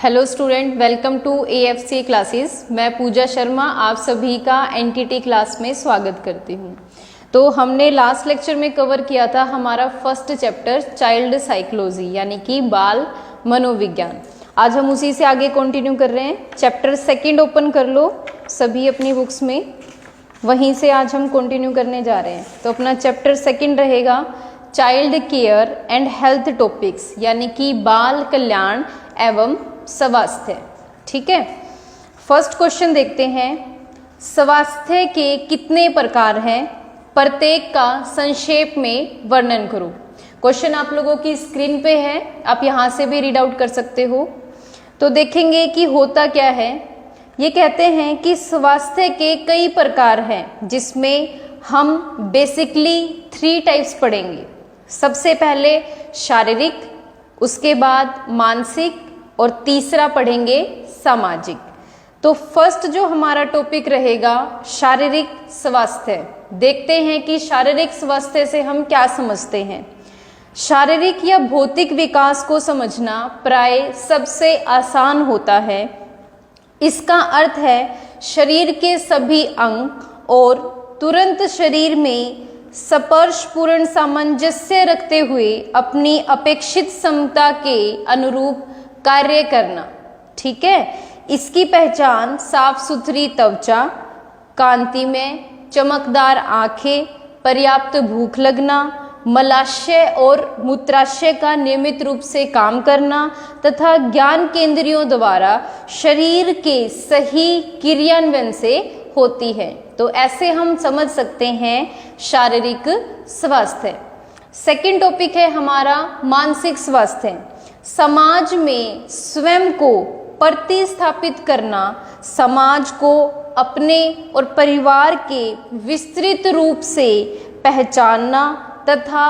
Hello student, welcome to AFC classes. मैं पूजा शर्मा आप सभी का एनटीटी क्लास में स्वागत करती हूँ। तो हमने लास्ट लेक्चर में कवर किया था हमारा फर्स्ट चैप्टर चाइल्ड साइकोलॉजी यानी कि बाल मनोविज्ञान। आज हम उसी से आगे कंटिन्यू कर रहे हैं। चैप्टर सेकंड ओपन कर लो सभी अपनी बुक्स में, वहीं से आज हम कंटिन्यू करने जा रहे हैं। तो अपना चैप्टर सेकंड रहेगा child care and health topics यानी कि बाल कल्याण एवं स्वास्थ्य। ठीक है, फर्स्ट क्वेश्चन देखते हैं। स्वास्थ्य के कितने प्रकार हैं? प्रत्येक का संक्षेप में वर्णन करो। क्वेश्चन आप लोगों की स्क्रीन पे है, आप यहां से भी रीड आउट कर सकते हो। तो देखेंगे कि होता क्या है। ये कहते हैं कि स्वास्थ्य के कई प्रकार हैं, जिसमें हम बेसिकली 3 टाइप्स पढ़ेंगे। सबसे पहले शारीरिक, उसके बाद मानसिक और तीसरा पढ़ेंगे सामाजिक। तो फर्स्ट जो हमारा टॉपिक रहेगा शारीरिक स्वास्थ्य। देखते हैं कि शारीरिक स्वास्थ्य से हम क्या समझते हैं। शारीरिक या भौतिक विकास को समझना प्राय सबसे आसान होता है। इसका अर्थ है शरीर के सभी अंग और तुरंत शरीर में स्पर्शपूर्ण सामंजस्य रखते हुए अपनी अपेक्षित क्षमता के अनुरूप कार्य करना। ठीक है, इसकी पहचान साफ सुथरी त्वचा, कांति में चमकदार आंखें, पर्याप्त भूख लगना, मलाशय और मूत्राशय का नियमित रूप से काम करना तथा ज्ञान केंद्रियों द्वारा शरीर के सही क्रियान्वयन से होती है। तो ऐसे हम समझ सकते हैं शारीरिक स्वास्थ्य। सेकंड टॉपिक है हमारा मानसिक स्वास्थ्य। समाज में स्वयं को प्रतिस्थापित करना, समाज को अपने और परिवार के विस्तृत रूप से पहचानना तथा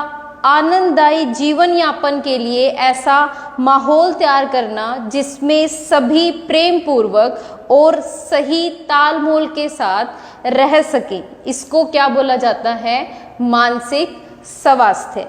आनंददायी जीवन यापन के लिए ऐसा माहौल तैयार करना जिसमें सभी प्रेम पूर्वक और सही तालमेल के साथ रह सके, इसको क्या बोला जाता है? मानसिक स्वास्थ्य।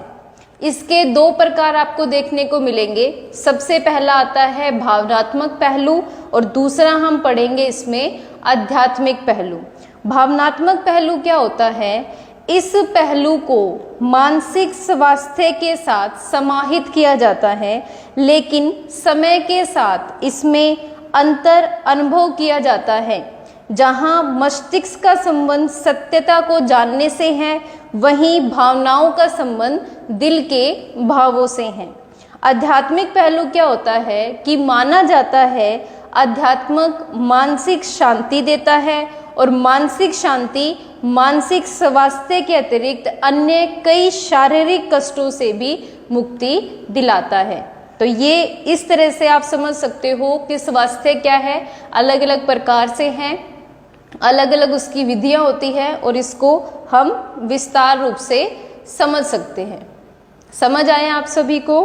इसके 2 प्रकार आपको देखने को मिलेंगे। सबसे पहला आता है भावनात्मक पहलू और दूसरा हम पढ़ेंगे इसमें आध्यात्मिक पहलू। भावनात्मक पहलू क्या होता है? इस पहलू को मानसिक स्वास्थ्य के साथ समाहित किया जाता है, लेकिन समय के साथ इसमें अंतर अनुभव किया जाता है। जहां मस्तिष्क का संबंध सत्यता को जानने से है, वहीं भावनाओं का संबंध दिल के भावों से है। आध्यात्मिक पहलू क्या होता है कि माना जाता है अध्यात्मक मानसिक शांति देता है और मानसिक शांति मानसिक स्वास्थ्य के अतिरिक्त अन्य कई शारीरिक कष्टों से भी मुक्ति दिलाता है। तो ये इस तरह से आप समझ सकते हो कि स्वास्थ्य क्या है, अलग अलग प्रकार से हैं, अलग अलग उसकी विधियां होती है और इसको हम विस्तार रूप से समझ सकते हैं। समझ आए आप सभी को?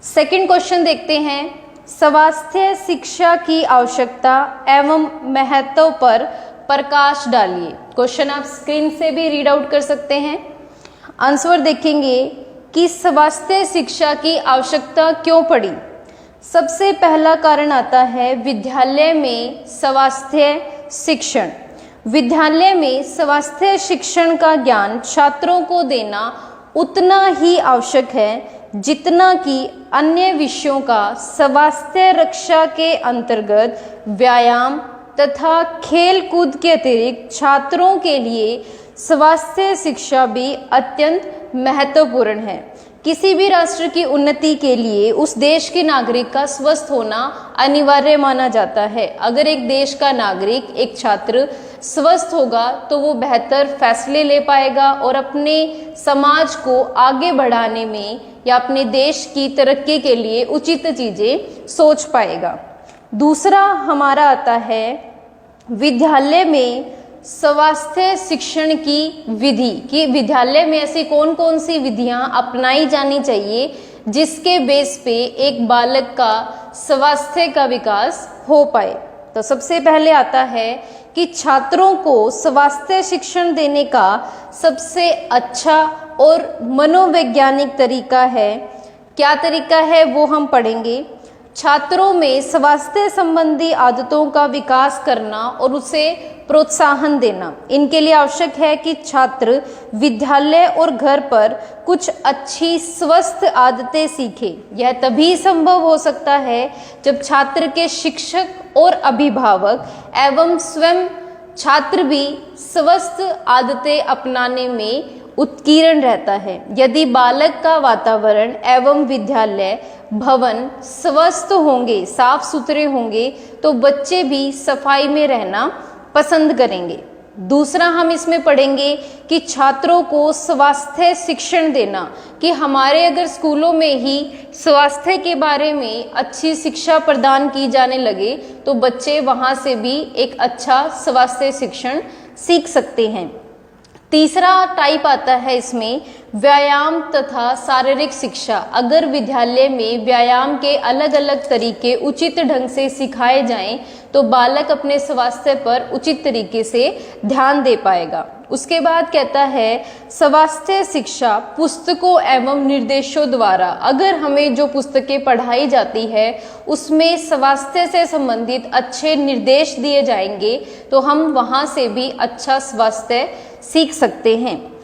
सेकंड क्वेश्चन देखते हैं। स्वास्थ्य शिक्षा की आवश्यकता एवं महत्व पर प्रकाश डालिए। क्वेश्चन आप स्क्रीन से भी रीड आउट कर सकते हैं। आंसर देखेंगे कि स्वास्थ्य शिक्षा की आवश्यकता क्यों पड़ी। सबसे पहला कारण आता है विद्यालय में स्वास्थ्य शिक्षण। विद्यालय में स्वास्थ्य शिक्षण का ज्ञान छात्रों को देना उतना ही आवश्यक है जितना कि अन्य विषयों का स्वास्थ्य रक्षा के अंतर्गत व्यायाम तथा खेल कूद के अतिरिक्त छात्रों के लिए स्वास्थ्य शिक्षा भी अत्यंत महत्वपूर्ण है। किसी भी राष्ट्र की उन्नति के लिए उस देश के नागरिक का स्वस्थ होना अनिवार्य माना जाता है। अगर एक देश का नागरिक, एक छात्र स्वस्थ होगा तो वो बेहतर फैसले ले पाएगा और अपने समाज को आगे बढ़ाने में या अपने देश की तरक्की के लिए उचित चीजें सोच पाएगा। दूसरा हमारा आता है विद्यालय में स्वास्थ्य शिक्षण की विधि कि विद्यालय में ऐसी कौन कौन सी विधियां अपनाई जानी चाहिए जिसके बेस पे एक बालक का स्वास्थ्य का विकास हो पाए। तो सबसे पहले आता है कि छात्रों को स्वास्थ्य शिक्षण देने का सबसे अच्छा और मनोवैज्ञानिक तरीका है। क्या तरीका है वो हम पढ़ेंगे। छात्रों में स्वास्थ्य संबंधी आदतों का विकास करना और उसे प्रोत्साहन देना। इनके लिए आवश्यक है कि छात्र विद्यालय और घर पर कुछ अच्छी स्वस्थ आदतें सीखे। यह तभी संभव हो सकता है जब छात्र के शिक्षक और अभिभावक एवं स्वयं छात्र भी स्वस्थ आदतें अपनाने में उत्कीर्ण रहता है। यदि बालक का वातावरण एवं विद्यालय भवन स्वस्थ होंगे, साफ सुथरे होंगे, तो बच्चे भी सफाई में रहना पसंद करेंगे। दूसरा हम इसमें पढ़ेंगे कि छात्रों को स्वास्थ्य शिक्षण देना, कि हमारे अगर स्कूलों में ही स्वास्थ्य के बारे में अच्छी शिक्षा प्रदान की जाने लगे तो बच्चे वहाँ से भी एक अच्छा स्वास्थ्य शिक्षण सीख सकते हैं। तीसरा टाइप आता है इसमें व्यायाम तथा शारीरिक शिक्षा। अगर विद्यालय में व्यायाम के अलग अलग तरीके उचित ढंग से सिखाए जाएं तो बालक अपने स्वास्थ्य पर उचित तरीके से ध्यान दे पाएगा। उसके बाद कहता है स्वास्थ्य शिक्षा पुस्तकों एवं निर्देशों द्वारा। अगर हमें जो पुस्तकें पढ़ाई जाती है उसमें स्वास्थ्य से संबंधित अच्छे निर्देश दिए जाएंगे तो हम वहाँ से भी अच्छा स्वास्थ्य सीख सकते हैं।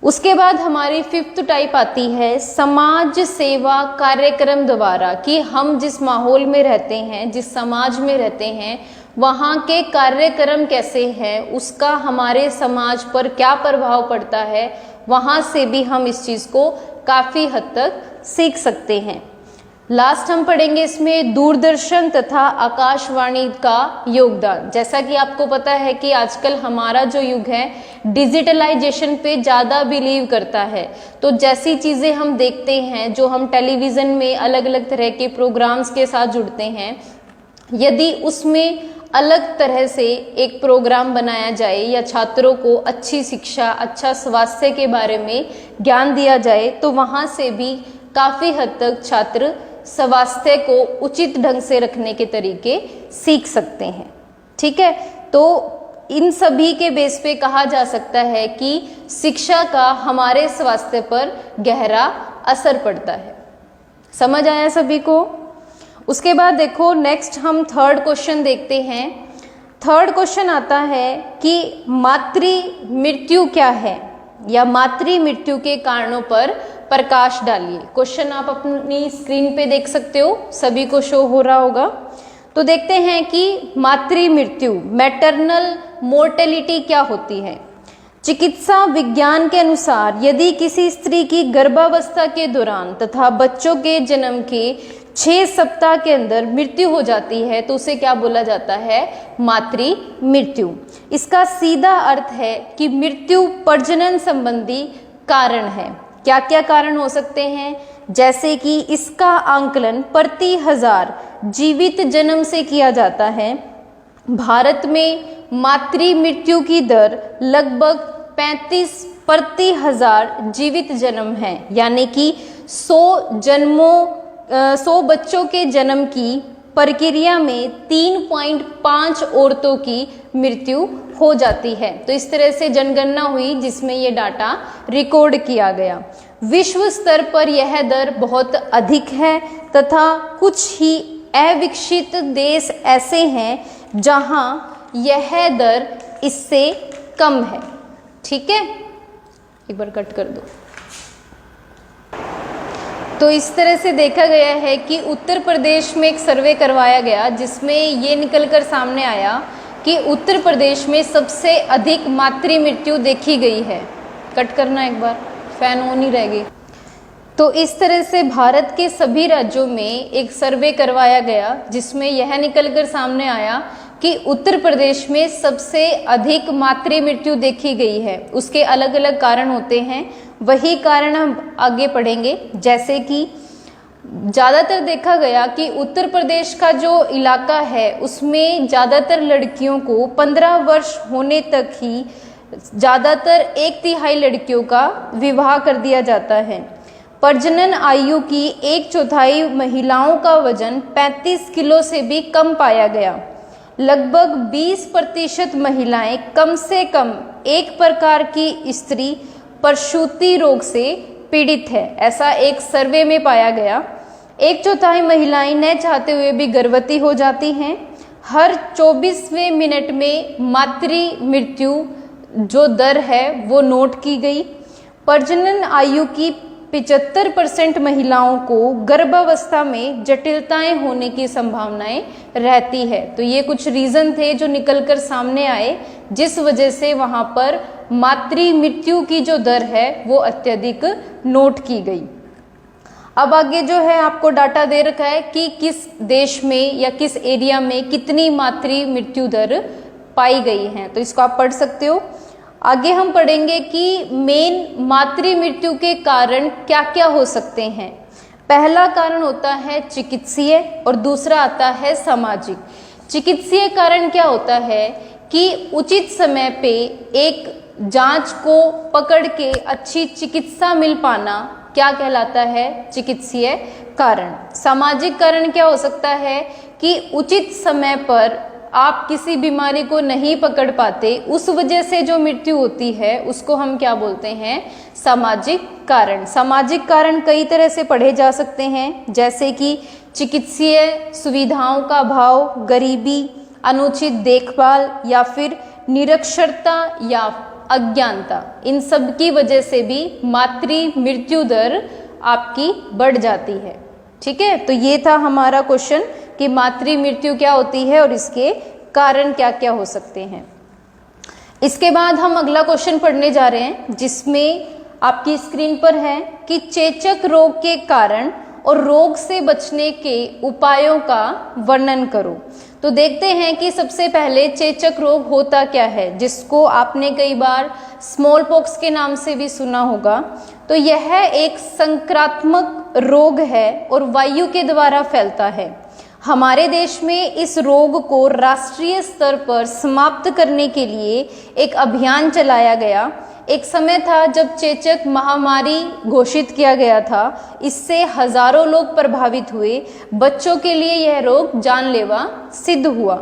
उसके बाद हमारी फिफ्थ टाइप आती है समाज सेवा कार्यक्रम द्वारा, कि हम जिस माहौल में रहते हैं, जिस समाज में रहते हैं, वहाँ के कार्यक्रम कैसे हैं, उसका हमारे समाज पर क्या प्रभाव पड़ता है, वहाँ से भी हम इस चीज़ को काफ़ी हद तक सीख सकते हैं। लास्ट हम पढ़ेंगे इसमें दूरदर्शन तथा आकाशवाणी का योगदान। जैसा कि आपको पता है कि आजकल हमारा जो युग है डिजिटलाइजेशन पे ज़्यादा बिलीव करता है, तो जैसी चीज़ें हम देखते हैं, जो हम टेलीविज़न में अलग अलग तरह के प्रोग्राम्स के साथ जुड़ते हैं, यदि उसमें अलग तरह से एक प्रोग्राम बनाया जाए या छात्रों को अच्छी शिक्षा, अच्छा स्वास्थ्य के बारे में ज्ञान दिया जाए तो वहाँ से भी काफ़ी हद तक छात्र स्वास्थ्य को उचित ढंग से रखने के तरीके सीख सकते हैं। ठीक है, तो इन सभी के बेस पे कहा जा सकता है कि शिक्षा का हमारे स्वास्थ्य पर गहरा असर पड़ता है। समझ आया सभी को? उसके बाद देखो नेक्स्ट हम थर्ड क्वेश्चन देखते हैं। थर्ड क्वेश्चन आता है कि मातृ मृत्यु क्या है, या मातृ मृत्यु के कारणों पर प्रकाश डालिए। क्वेश्चन आप अपनी स्क्रीन पे देख सकते हो, सभी को शो हो रहा होगा। तो देखते हैं कि मातृ मृत्यु मैटरनल मोर्टेलिटी क्या होती है। चिकित्सा विज्ञान के अनुसार यदि किसी स्त्री की गर्भावस्था के दौरान तथा बच्चों के जन्म के 6 सप्ताह के अंदर मृत्यु हो जाती है तो उसे क्या बोला जाता है? मातृ मृत्यु। इसका सीधा अर्थ है कि मृत्यु प्रजनन संबंधी कारण है। क्या क्या कारण हो सकते हैं? जैसे कि इसका आंकलन प्रति 1000 जीवित जन्म से किया जाता है। भारत में मातृ मृत्यु की दर लगभग 35 प्रति 1000 जीवित जन्म है, यानी कि 100 बच्चों के जन्म की प्रक्रिया में 3.5 औरतों की मृत्यु हो जाती है। तो इस तरह से जनगणना हुई जिसमें ये डाटा रिकॉर्ड किया गया। विश्व स्तर पर यह दर बहुत अधिक है तथा कुछ ही अविकसित देश ऐसे हैं जहां यह दर इससे कम है। ठीक है, एक बार कट कर दो। तो इस तरह से देखा गया है कि उत्तर प्रदेश में एक सर्वे करवाया गया जिसमें ये निकलकर सामने आया कि उत्तर प्रदेश में सबसे अधिक मातृ मृत्यु देखी गई है। कट करना एक बार, फैन ऑन ही रह गई। तो इस तरह से भारत के सभी राज्यों में एक सर्वे करवाया गया जिसमें यह निकलकर सामने आया कि उत्तर प्रदेश में सबसे अधिक मातृ मृत्यु देखी गई है। उसके अलग अलग कारण होते हैं, वही कारण हम आगे पढ़ेंगे। जैसे कि ज़्यादातर देखा गया कि उत्तर प्रदेश का जो इलाका है उसमें ज़्यादातर लड़कियों को 15 वर्ष होने तक ही ज़्यादातर 1/3 लड़कियों का विवाह कर दिया जाता है। प्रजनन आयु की 1/4 महिलाओं का वजन 35 किलो से भी कम पाया गया। लगभग 20% महिलाएं कम से कम एक प्रकार की स्त्री प्रसूति रोग से पीड़ित है, ऐसा एक सर्वे में पाया गया। 1/4 महिलाएं न चाहते हुए भी गर्भवती हो जाती हैं। हर 24वें मिनट में मातृ मृत्यु जो दर है वो नोट की गई। प्रजनन आयु की 75% महिलाओं को गर्भावस्था में जटिलताएं होने की संभावनाएं रहती है। तो ये कुछ रीजन थे जो निकलकर सामने आए, जिस वजह से वहां पर मातृ मृत्यु की जो दर है वो अत्यधिक नोट की गई। अब आगे जो है आपको डाटा दे रखा है कि किस देश में या किस एरिया में कितनी मातृ मृत्यु दर पाई गई है, तो इसको आप पढ़ सकते हो। आगे हम पढ़ेंगे कि मेन मातृ मृत्यु के कारण क्या क्या हो सकते हैं। पहला कारण होता है चिकित्सीय और दूसरा आता है सामाजिक। चिकित्सीय कारण क्या होता है कि उचित समय पे एक जांच को पकड़ के अच्छी चिकित्सा मिल पाना क्या कहलाता है, चिकित्सीय कारण। सामाजिक कारण क्या हो सकता है कि उचित समय पर आप किसी बीमारी को नहीं पकड़ पाते, उस वजह से जो मृत्यु होती है उसको हम क्या बोलते हैं, सामाजिक कारण। सामाजिक कारण कई तरह से पढ़े जा सकते हैं, जैसे कि चिकित्सीय सुविधाओं का अभाव, गरीबी, अनुचित देखभाल या फिर निरक्षरता या अज्ञानता, इन सब की वजह से भी मातृ मृत्यु दर आपकी बढ़ जाती है। ठीक है, तो ये था हमारा क्वेश्चन कि मातृ मृत्यु क्या होती है और इसके कारण क्या क्या हो सकते हैं। इसके बाद हम अगला क्वेश्चन पढ़ने जा रहे हैं, जिसमें आपकी स्क्रीन पर है कि चेचक रोग के कारण और रोग से बचने के उपायों का वर्णन करो। तो देखते हैं कि सबसे पहले चेचक रोग होता क्या है, जिसको आपने कई बार स्मॉल पॉक्स के नाम से भी सुना होगा। तो यह एक संक्रामक रोग है और वायु के द्वारा फैलता है। हमारे देश में इस रोग को राष्ट्रीय स्तर पर समाप्त करने के लिए एक अभियान चलाया गया। एक समय था जब चेचक महामारी घोषित किया गया था, इससे हजारों लोग प्रभावित हुए। बच्चों के लिए यह रोग जानलेवा सिद्ध हुआ।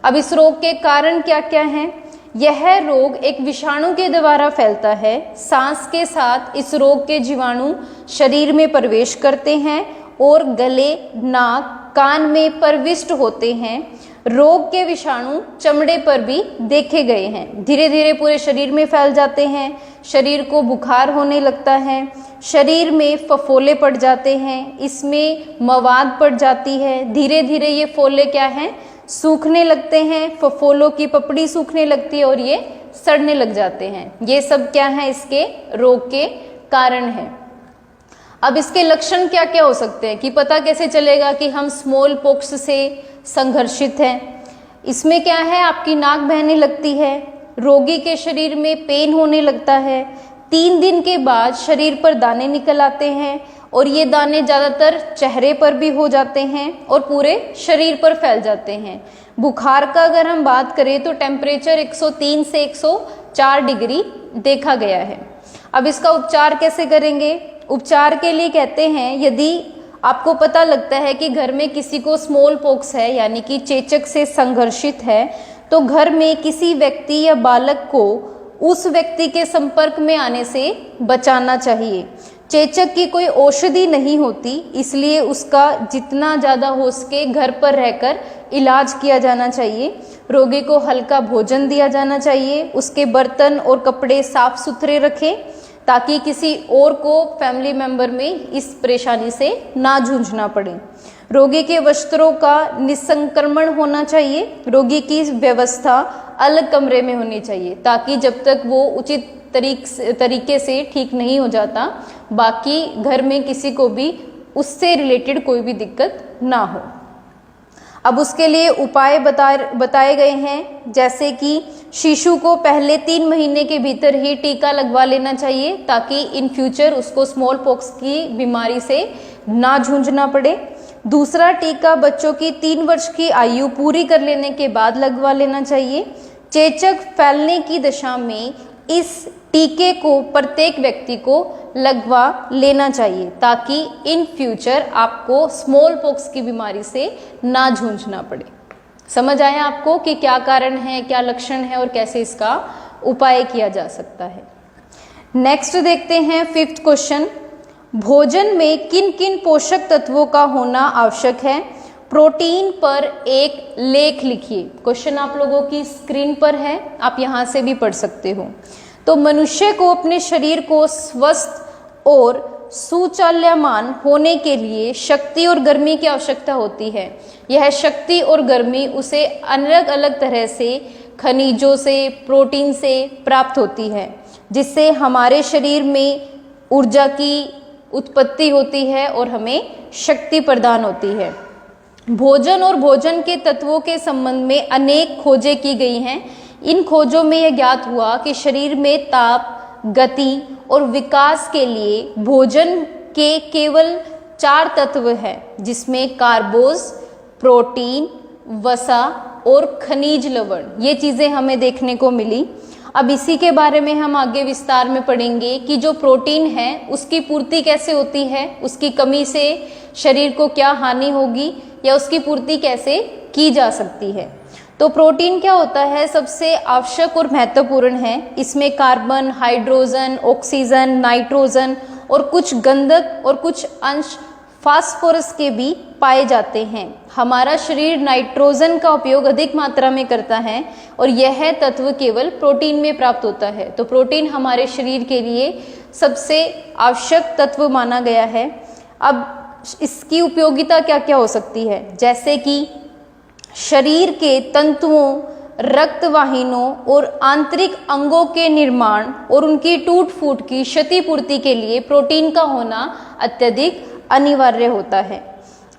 अब इस रोग के कारण क्या क्या हैं? यह रोग एक विषाणु के द्वारा फैलता है। सांस के साथ इस रोग के जीवाणु शरीर में प्रवेश करते हैं और गले, नाक, कान में प्रविष्ट होते हैं। रोग के विषाणु चमड़े पर भी देखे गए हैं। धीरे धीरे पूरे शरीर में फैल जाते हैं। शरीर को बुखार होने लगता है, शरीर में फफोले पड़ जाते हैं, इसमें मवाद पड़ जाती है। धीरे धीरे ये फोले क्या हैं, सूखने लगते हैं। फफोलों की पपड़ी सूखने लगती है और ये सड़ने लग जाते हैं। ये सब क्या है, इसके रोग के कारण है। अब इसके लक्षण क्या क्या हो सकते हैं कि पता कैसे चलेगा कि हम स्मॉल पॉक्स से संघर्षित हैं? इसमें क्या है, आपकी नाक बहने लगती है, रोगी के शरीर में पेन होने लगता है। 3 दिन के बाद शरीर पर दाने निकल आते हैं और ये दाने ज़्यादातर चेहरे पर भी हो जाते हैं और पूरे शरीर पर फैल जाते हैं। बुखार का अगर हम बात करें तो टेम्परेचर 103 से 104 डिग्री देखा गया है। अब इसका उपचार कैसे करेंगे? उपचार के लिए कहते हैं, यदि आपको पता लगता है कि घर में किसी को स्मॉल पॉक्स है यानी कि चेचक से संघर्षित है, तो घर में किसी व्यक्ति या बालक को उस व्यक्ति के संपर्क में आने से बचाना चाहिए। चेचक की कोई औषधि नहीं होती, इसलिए उसका जितना ज़्यादा हो सके घर पर रहकर इलाज किया जाना चाहिए। रोगी को हल्का भोजन दिया जाना चाहिए। उसके बर्तन और कपड़े साफ सुथरे रखें ताकि किसी और को फैमिली मेंबर में इस परेशानी से ना जूझना पड़े। रोगी के वस्त्रों का निसंक्रमण होना चाहिए। रोगी की व्यवस्था अलग कमरे में होनी चाहिए ताकि जब तक वो उचित तरीके से ठीक नहीं हो जाता, बाकी घर में किसी को भी उससे रिलेटेड कोई भी दिक्कत ना हो। अब उसके लिए उपाय बताए गए हैं, जैसे कि शिशु को पहले 3 महीने के भीतर ही टीका लगवा लेना चाहिए ताकि इन फ्यूचर उसको स्मॉल पॉक्स की बीमारी से ना जूझना पड़े। दूसरा टीका बच्चों की 3 वर्ष की आयु पूरी कर लेने के बाद लगवा लेना चाहिए। चेचक फैलने की दशा में इस टीके को प्रत्येक व्यक्ति को लगवा लेना चाहिए ताकि इन फ्यूचर आपको स्मॉल पॉक्स की बीमारी से ना जूझना पड़े। समझ आया आपको कि क्या कारण है, क्या लक्षण है और कैसे इसका उपाय किया जा सकता है। नेक्स्ट देखते हैं 5th क्वेश्चन। भोजन में किन किन पोषक तत्वों का होना आवश्यक है? प्रोटीन पर एक लेख लिखिए। क्वेश्चन आप लोगों की स्क्रीन पर है, आप यहाँ से भी पढ़ सकते हो। तो मनुष्य को अपने शरीर को स्वस्थ और सुचाल्यमान होने के लिए शक्ति और गर्मी की आवश्यकता होती है। यह शक्ति और गर्मी उसे अलग अलग तरह से खनिजों से, प्रोटीन से प्राप्त होती है, जिससे हमारे शरीर में ऊर्जा की उत्पत्ति होती है और हमें शक्ति प्रदान होती है। भोजन और भोजन के तत्वों के संबंध में अनेक खोजें की गई हैं। इन खोजों में यह ज्ञात हुआ कि शरीर में ताप, गति और विकास के लिए भोजन के केवल 4 तत्व हैं, जिसमें कार्बोज, प्रोटीन, वसा और खनिज लवण, ये चीज़ें हमें देखने को मिली। अब इसी के बारे में हम आगे विस्तार में पढ़ेंगे कि जो प्रोटीन है उसकी पूर्ति कैसे होती है, उसकी कमी से शरीर को क्या हानि होगी या उसकी पूर्ति कैसे की जा सकती है। तो प्रोटीन क्या होता है? सबसे आवश्यक और महत्वपूर्ण है। इसमें कार्बन, हाइड्रोजन, ऑक्सीजन, नाइट्रोजन और कुछ गंधक और कुछ अंश फास्फोरस के भी पाए जाते हैं। हमारा शरीर नाइट्रोजन का उपयोग अधिक मात्रा में करता है और यह तत्व केवल प्रोटीन में प्राप्त होता है। तो प्रोटीन हमारे शरीर के लिए सबसे आवश्यक तत्व माना गया है। अब इसकी उपयोगिता क्या क्या हो सकती है? जैसे कि शरीर के तंतुओं, रक्त वाहिनियों और आंतरिक अंगों के निर्माण और उनकी टूट फूट की क्षतिपूर्ति के लिए प्रोटीन का होना अत्यधिक अनिवार्य होता है।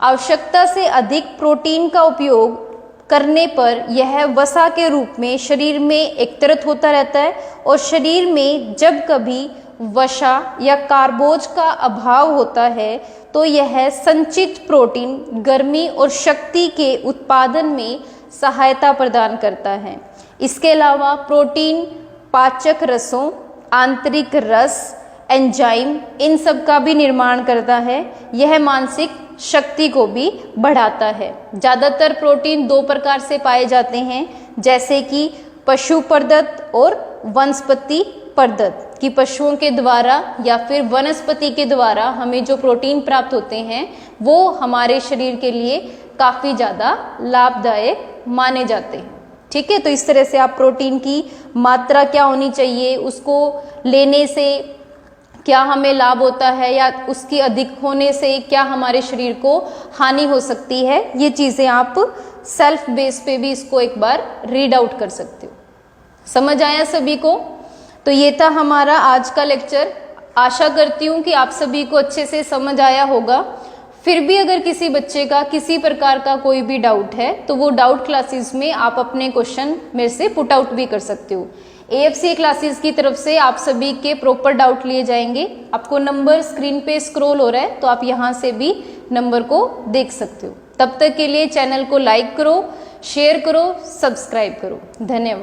आवश्यकता से अधिक प्रोटीन का उपयोग करने पर यह वसा के रूप में शरीर में एकत्रित होता रहता है और शरीर में जब कभी वसा या कार्बोज का अभाव होता है तो यह संचित प्रोटीन गर्मी और शक्ति के उत्पादन में सहायता प्रदान करता है। इसके अलावा प्रोटीन पाचक रसों, आंतरिक रस, एंजाइम, इन सब का भी निर्माण करता है। यह मानसिक शक्ति को भी बढ़ाता है। ज़्यादातर प्रोटीन 2 प्रकार से पाए जाते हैं, जैसे कि पशु प्रदत्त और वनस्पति प्रदत्त, कि पशुओं के द्वारा या फिर वनस्पति के द्वारा हमें जो प्रोटीन प्राप्त होते हैं वो हमारे शरीर के लिए काफ़ी ज़्यादा लाभदायक माने जाते हैं। ठीक है, तो इस तरह से आप प्रोटीन की मात्रा क्या होनी चाहिए, उसको लेने से क्या हमें लाभ होता है या उसकी अधिक होने से क्या हमारे शरीर को हानि हो सकती है, ये चीज़ें आप सेल्फ बेस पे भी इसको एक बार रीड आउट कर सकते हो। समझ आया सभी को? तो ये था हमारा आज का लेक्चर। आशा करती हूँ कि आप सभी को अच्छे से समझ आया होगा। फिर भी अगर किसी बच्चे का किसी प्रकार का कोई भी डाउट है तो वो डाउट क्लासेस में आप अपने क्वेश्चन मेरे से पुट आउट भी कर सकते हो। AFCA क्लासेस की तरफ से आप सभी के प्रॉपर डाउट लिए जाएंगे। आपको नंबर स्क्रीन पे स्क्रॉल हो रहा है तो आप यहाँ से भी नंबर को देख सकते हो। तब तक के लिए चैनल को लाइक करो, शेयर करो, सब्सक्राइब करो। धन्यवाद।